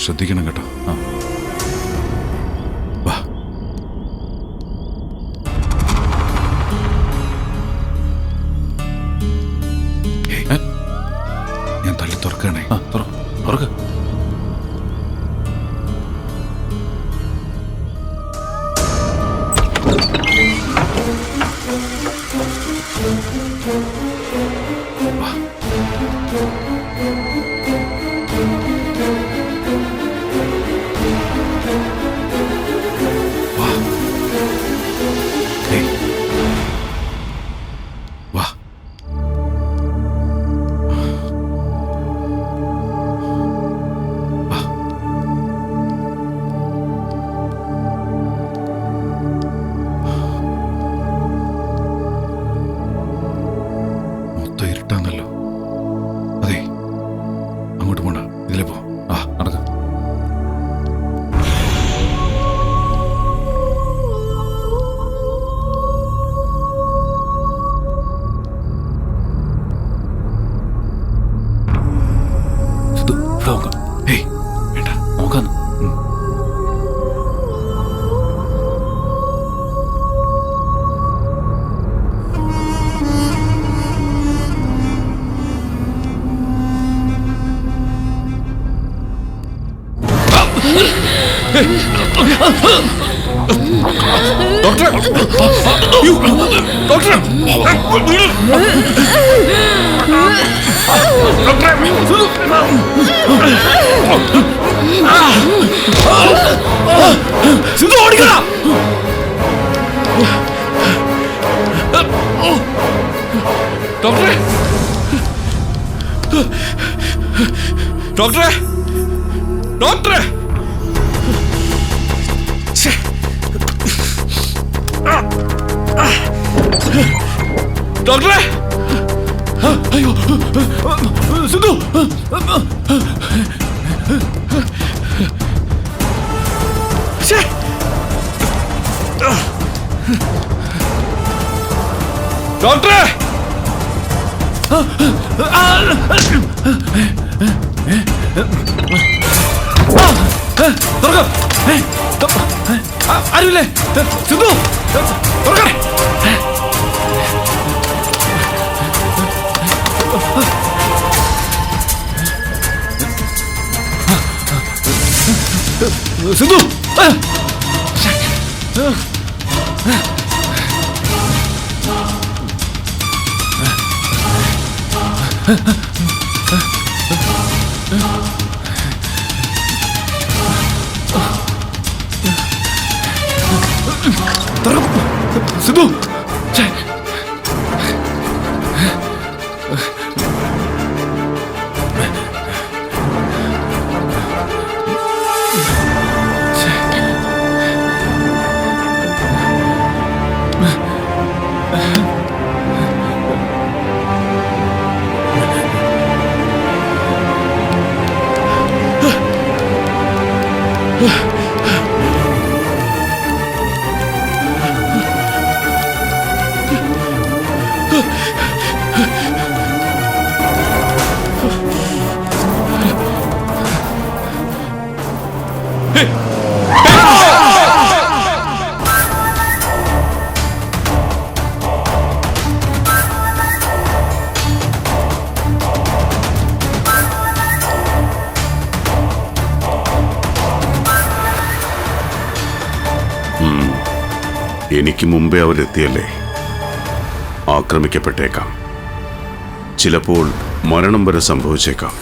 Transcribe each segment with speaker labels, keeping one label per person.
Speaker 1: ശ്രദ്ധിക്കണം കേട്ടോ. ആ വാ. ഞാൻ തള്ളി തുറക്കണേ. തുറക്ക. ഇരുട്ടാന്നല്ലോ. അതെ, അങ്ങോട്ട് പോണ്ട, ഇതിലെ പോ. ആ നടക്കാം. ഏയ് വേണ്ട, നോക്കാന്ന്. ഡോക്ടർ, ഡോക്ടർ, സിന്ധു ഓടിക്കടാ. ഡോക്ടറെ, ഡോക്ടറെ, ഡോക്ടറെ. ഡോക്ടറെ, അയ്യോ സിന്ധു. ഡോക്ടറെ, ആരുമില്ലേ? സിന്ധു തുറക്കണേ. സിന്ധു സിന്ധു
Speaker 2: എനിക്ക് മുമ്പേ അവരെത്തിയല്ലേ. ആക്രമിക്കപ്പെട്ടേക്കാം, ചിലപ്പോൾ മരണം വരെ സംഭവിച്ചേക്കാം.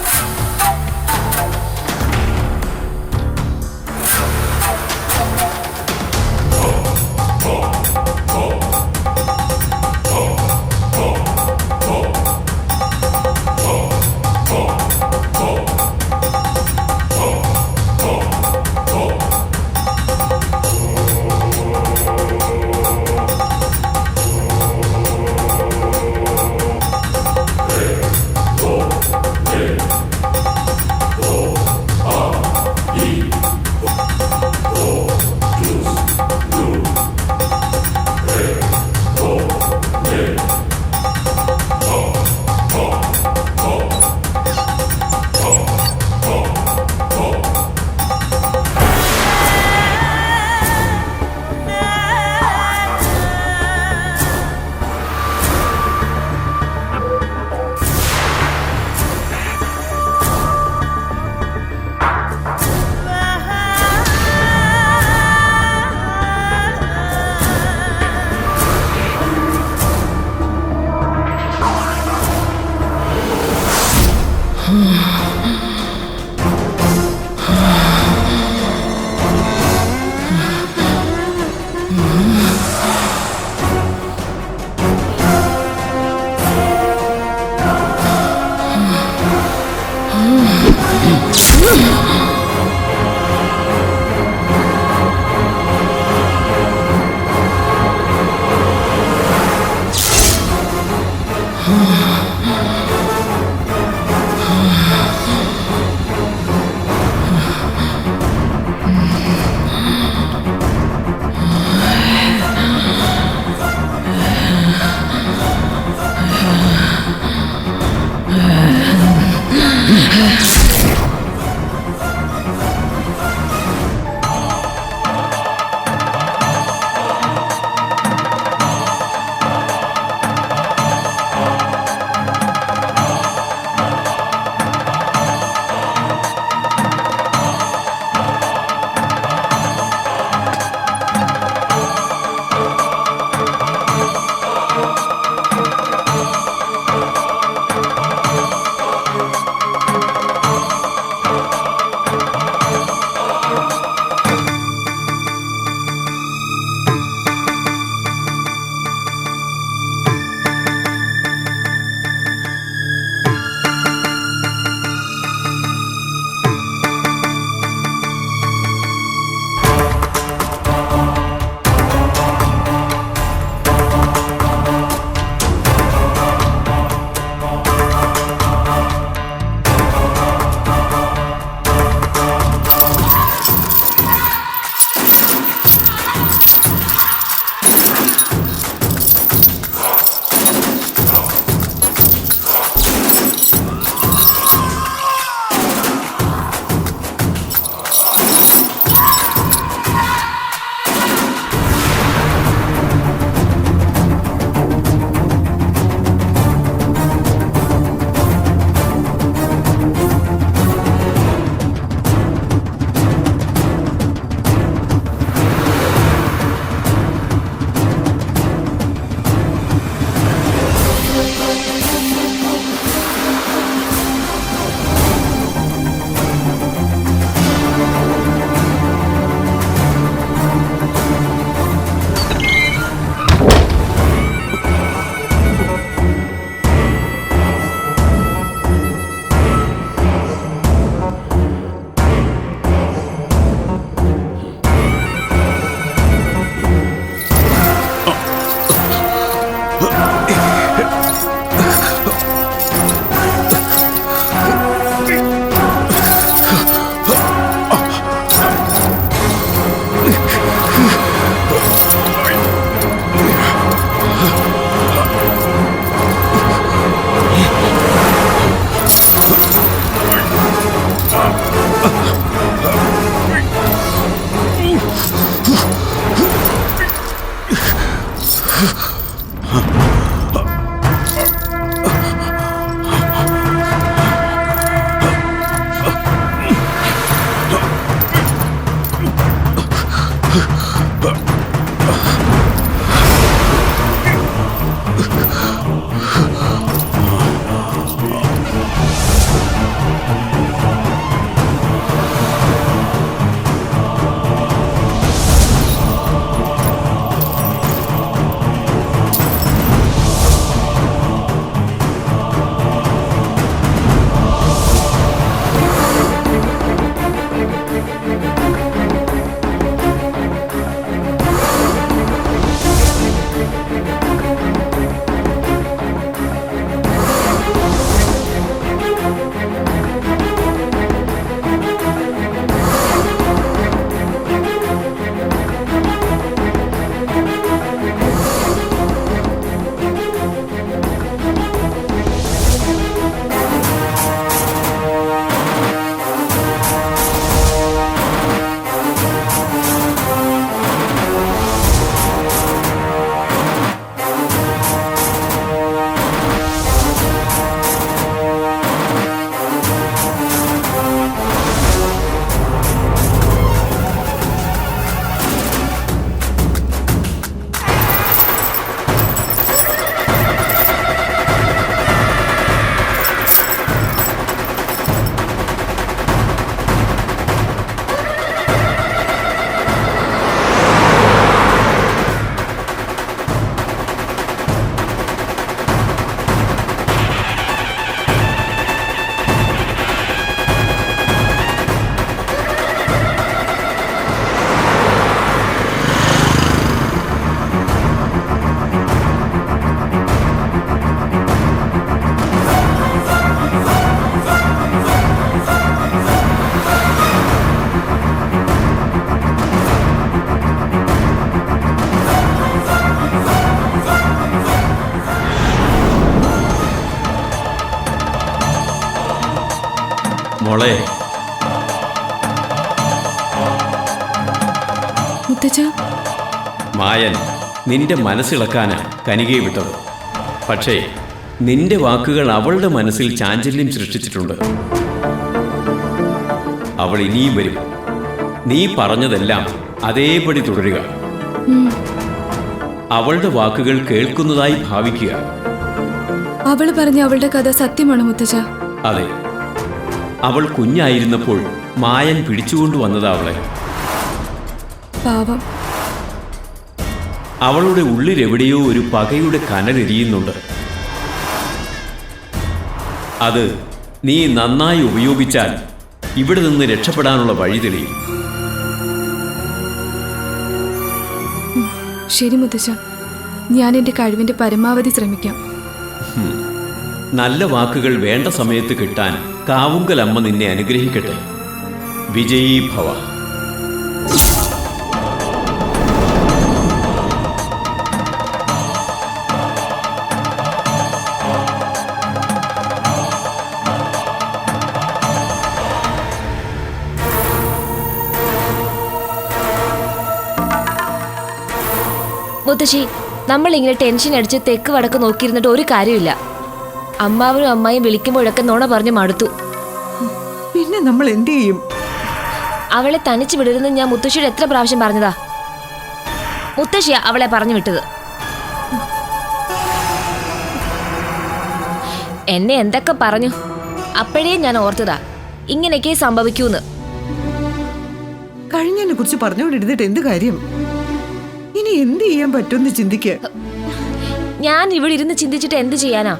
Speaker 3: മോളെ,
Speaker 4: മുത്തച്ഛ,
Speaker 3: മായൻ നിന്റെ മനസ്സിളക്കാനാ കനികയെ വിട്ടത്. പക്ഷേ നിന്റെ വാക്കുകൾ അവളുടെ മനസ്സിൽ ചാഞ്ചല്യം സൃഷ്ടിച്ചിട്ടുണ്ട്. അവൾ ഇനിയും വരും. നീ പറഞ്ഞതെല്ലാം അതേപടി തുടരുക. അവളുടെ വാക്കുകൾ കേൾക്കുന്നതായി ഭാവിക്കുക.
Speaker 4: അവള് പറഞ്ഞ അവളുടെ കഥ സത്യമാണ് മുത്തച്ഛ.
Speaker 3: അതെ, അവൾ കുഞ്ഞായിരുന്നപ്പോൾ മായൻ പിടിച്ചുകൊണ്ടുവന്നതാ അവളെ.
Speaker 4: പാവം.
Speaker 3: അവളുടെ ഉള്ളിലെവിടെയോ ഒരു പകയുടെ കനലെരിയുന്നുണ്ട്. അത് നീ നന്നായി ഉപയോഗിച്ചാൽ ഇവിടെ നിന്ന് രക്ഷപ്പെടാനുള്ള വഴി തെളിയും.
Speaker 4: ശരി മുത്തച്ഛ, ഞാൻ എന്റെ കഴിവിന്റെ പരമാവധി ശ്രമിക്കാം.
Speaker 3: നല്ല വാക്കുകൾ വേണ്ട സമയത്ത് കിട്ടാൻ കാവുങ്കലമ്മ നിന്നെ അനുഗ്രഹിക്കട്ടെ. വിജയീ ഭവ.
Speaker 5: മുത്തശ്ശി, നമ്മൾ ഇങ്ങനെ ടെൻഷൻ അടിച്ച് തെക്ക് വടക്ക് നോക്കിയിരുന്നിട്ട് ഒരു കാര്യമില്ല. അമ്മാവനും അമ്മായും വിളിക്കുമ്പോഴൊക്കെ നുണ പറഞ്ഞ് മടുത്തു.
Speaker 6: പിന്നെ നമ്മൾ എന്ത് ചെയ്യും?
Speaker 5: അവളെ തനിച്ച് വിടരുന്ന് ഞാൻ മുത്തശ്ശിയുടെ എത്ര പ്രാവശ്യം പറഞ്ഞതാ. മുത്തശ്ശിയാ അവളെ പറഞ്ഞു വിട്ടത്. എന്നെ എന്തൊക്കെ പറഞ്ഞു, അപ്പോഴേ ഞാൻ ഓർത്തതാ ഇങ്ങനെയൊക്കെ സംഭവിക്കൂന്ന്.
Speaker 6: കഴിഞ്ഞതിനെ കുറിച്ച് പറഞ്ഞുകൊണ്ടിരുന്നിട്ട് എന്ത് കാര്യം? ഇനി എന്ത് ചെയ്യാൻ പറ്റുമെന്ന് ചിന്തിക്ക്.
Speaker 5: ഞാൻ ഇവിടെ ഇരുന്ന് ചിന്തിച്ചിട്ട് എന്ത് ചെയ്യാനാ?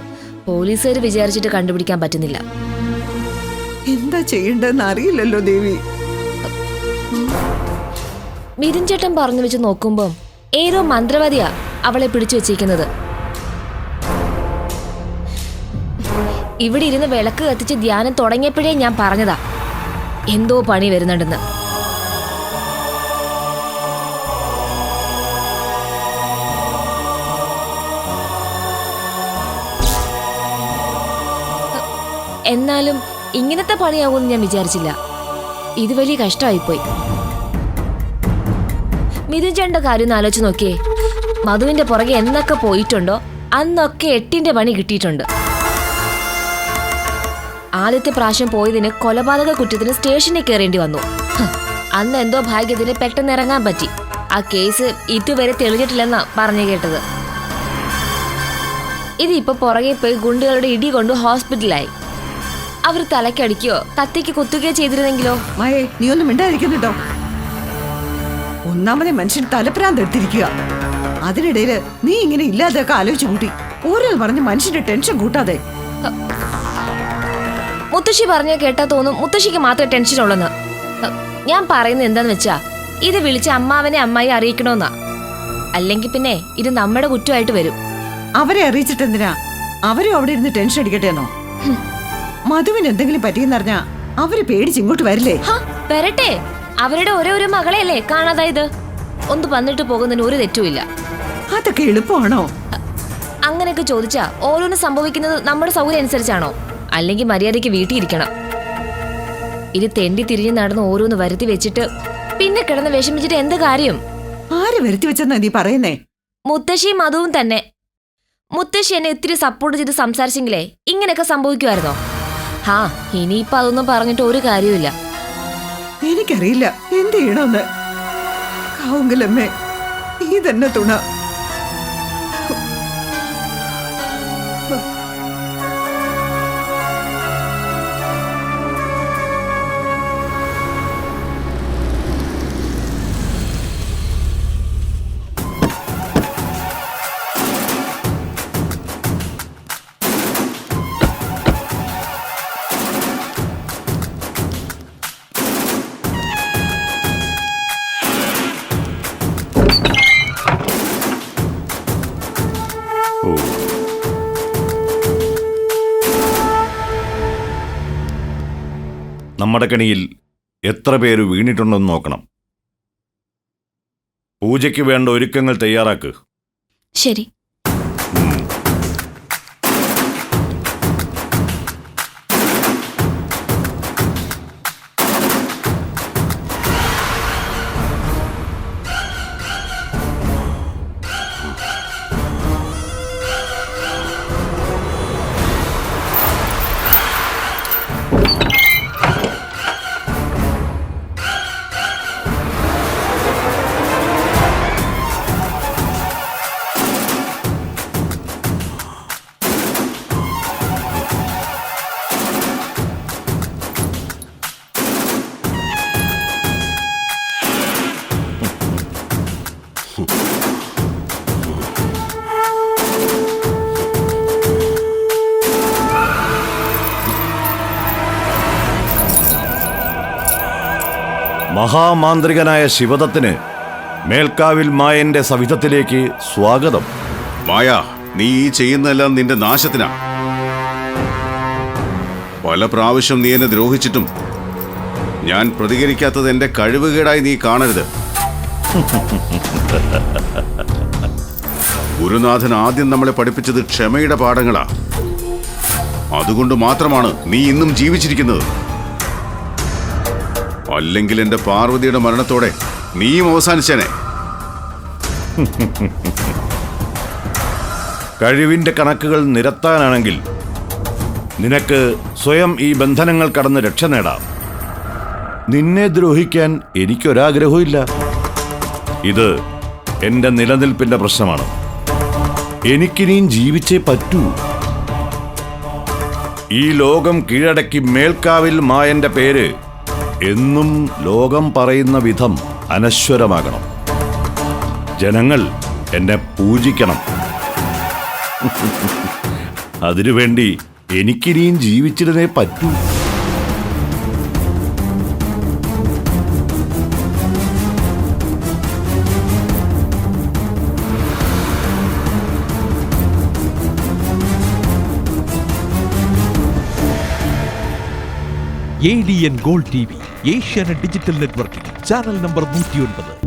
Speaker 5: പോലീസുകാർ വിചാരിച്ചിട്ട് കണ്ടുപിടിക്കാൻ പറ്റുന്നില്ല.
Speaker 6: എന്താ ചെയ്യേണ്ടതെന്ന് അറിയില്ലല്ലോ ദേവി.
Speaker 5: മിഥുൻചേട്ടൻ പറഞ്ഞു വെച്ച് നോക്കുമ്പോ ഏതോ മന്ത്രവാദിയാ അവളെ പിടിച്ചു വെച്ചിരിക്കുന്നത്. ഇവിടെ ഇരുന്ന് വിളക്ക് കത്തിച്ച് ധ്യാനം തുടങ്ങിയപ്പോഴേ ഞാൻ പറഞ്ഞതാ എന്തോ പണി വരുന്നുണ്ടെന്ന്. എന്നാലും ഇങ്ങനത്തെ പണിയാവുമെന്ന് ഞാൻ വിചാരിച്ചില്ല. ഇത് വലിയ കഷ്ടമായിപ്പോയി. മിഥുൻചേട്ടന്റെ കാര്യം ഒന്ന് ആലോചിച്ച് നോക്കിയേ. മധുവിന്റെ പുറകെ എന്നൊക്കെ പോയിട്ടുണ്ടോ അന്നൊക്കെ 8ന്റെ പണി കിട്ടിയിട്ടുണ്ട്. ആദ്യത്തെ പ്രാവശ്യം പോയതിന് കൊലപാതക കുറ്റത്തിന് സ്റ്റേഷനിൽ കയറേണ്ടി വന്നു. അന്ന് എന്തോ ഭാഗ്യത്തിന് പെട്ടെന്ന് ഇറങ്ങാൻ പറ്റി. ആ കേസ് ഇതുവരെ തെളിഞ്ഞിട്ടില്ലെന്നാ പറഞ്ഞു കേട്ടത്. ഇതിപ്പോ പുറകെ പോയി ഗുണ്ടുകളുടെ ഇടി കൊണ്ട് ഹോസ്പിറ്റലായി. അവർ തലക്കടിക്കോ കത്തിക്ക് കുത്തുകയോ ചെയ്തിരുന്നെങ്കിലോ?
Speaker 6: മായേ, നീ ഒന്നും മിണ്ടായിരിക്കുന്നുണ്ടോ? ഒന്നാമതെ മനുഷ്യൻ തലപ്രാന്ത് എടുത്തിരിക്കുക. അതിനിടയില് നീ ഇങ്ങനെ ഇല്ലാതെയൊക്കെ ആലോചിച്ചു കൂട്ടി ഓരോന്ന് പറഞ്ഞ് മനുഷ്യന്റെ ടെൻഷൻ കൂട്ടാതെ.
Speaker 5: മുത്തശ്ശി പറഞ്ഞ കേട്ടാ തോന്നും മുത്തശ്ശിക്ക് മാത്രമേ ടെൻഷൻ ഉള്ളെന്ന്. ഞാൻ പറയുന്നത് എന്താന്ന് വെച്ചാ ഇത് വിളിച്ച് അമ്മാവനെ അമ്മായി അറിയിക്കണോന്നാ. അല്ലെങ്കിൽ പിന്നെ ഇത് നമ്മുടെ കുറ്റമായിട്ട് വരും.
Speaker 6: അവരെ അറിയിച്ചിട്ട് എന്തിനാ? അവരും അവിടെ ഇരുന്ന് ടെൻഷൻ അടിക്കട്ടെ എന്നോ? മധുവിന് എന്തെങ്കിലും പറ്റിയെന്നറിഞ്ഞാ അവര് പേടിച്ച് ഇങ്ങോട്ട് വരില്ലേ?
Speaker 5: വരട്ടെ, അവരുടെ ഓരോ മകളെയല്ലേ കാണാതായത്. ഒന്ന് വന്നിട്ട് പോകുന്നതിന് ഒരു തെറ്റുമില്ല.
Speaker 6: അതൊക്കെ എളുപ്പമാണോ?
Speaker 5: അങ്ങനെയൊക്കെ ചോദിച്ചാ ഓരോന്ന് സംഭവിക്കുന്നത് നമ്മുടെ സൗകര്യം അനുസരിച്ചാണോ? അല്ലെങ്കിൽ മര്യാദയ്ക്ക് വീട്ടിയിരിക്കണം. ഇത് തെണ്ടി തിരിഞ്ഞ് നടന്ന് ഓരോന്ന് വരുത്തി വെച്ചിട്ട് പിന്നെ കിടന്ന് വിഷമിച്ചിട്ട് എന്ത് കാര്യം?
Speaker 6: ആര് വരുത്തി വെച്ചെന്നാ നീ പറയുന്നേ?
Speaker 5: മുത്തശ്ശിയും മധുവും തന്നെ. മുത്തശ്ശി എന്നെ ഇത്തിരി സപ്പോർട്ട് ചെയ്ത് സംസാരിച്ചെങ്കിലേ ഇങ്ങനെയൊക്കെ സംഭവിക്കുമായിരുന്നോ? ഹാ, ഇനിയിപ്പൊ അതൊന്നും പറഞ്ഞിട്ട് ഒരു കാര്യമില്ല.
Speaker 6: എനിക്കറിയില്ല എന്ത് ചെയ്യണമെന്ന്. കാവുങ്കലമ്മേ, ഈ തന്നെ തുണ.
Speaker 7: നമ്മുടെ കണിയിൽ എത്ര പേര് വീണിട്ടുണ്ടെന്ന് നോക്കണം. പൂജയ്ക്ക് വേണ്ട ഒരുക്കങ്ങൾ തയ്യാറാക്ക്.
Speaker 5: ശരി.
Speaker 7: മഹാമാന്ത്രികനായ ശിവദത്തിന് മേൽക്കാവിൽ മായന്റെ സവിധത്തിലേക്ക് സ്വാഗതം.
Speaker 2: മായ, നീ ഈ ചെയ്യുന്നതെല്ലാം നിന്റെ നാശത്തിനാ. പല പ്രാവശ്യം നീ എന്നെ ദ്രോഹിച്ചിട്ടും ഞാൻ പ്രതികരിക്കാത്തത് എന്റെ കഴിവുകേടായി നീ കാണരുത്. ഗുരുനാഥൻ ആദ്യം നമ്മളെ പഠിപ്പിച്ചത് ക്ഷമയുടെ പാഠങ്ങളാ. അതുകൊണ്ട് മാത്രമാണ് നീ ഇന്നും ജീവിച്ചിരിക്കുന്നത്. അല്ലെങ്കിൽ എന്റെ പാർവതിയുടെ മരണത്തോടെ നീയും അവസാനിച്ചേനെ.
Speaker 7: കഴിവിന്റെ കണക്കുകൾ നിരത്താനാണെങ്കിൽ നിനക്ക് സ്വയം ഈ ബന്ധനങ്ങൾ കടന്ന് രക്ഷ നേടാം. നിന്നെ ദ്രോഹിക്കാൻ എനിക്കൊരാഗ്രഹവും ഇല്ല. ഇത് എന്റെ നിലനിൽപ്പിന്റെ പ്രശ്നമാണ്. എനിക്കിനിയും ജീവിച്ചേ പറ്റൂ. ഈ ലോകം കീഴടക്കി മേൽക്കാവിൽ മായന്റെ പേര് എന്നും ലോകം പറയുന്ന വിധം അനശ്വരമാകണം. ജനങ്ങൾ എന്നെ പൂജിക്കണം. അതിനുവേണ്ടി എനിക്കിനിയും ജീവിച്ചിരുന്നേ പറ്റൂ.
Speaker 8: ADN Gold TV, Asianet digital നെറ്റ്വർക്കിൽ ചാനൽ നമ്പർ 109.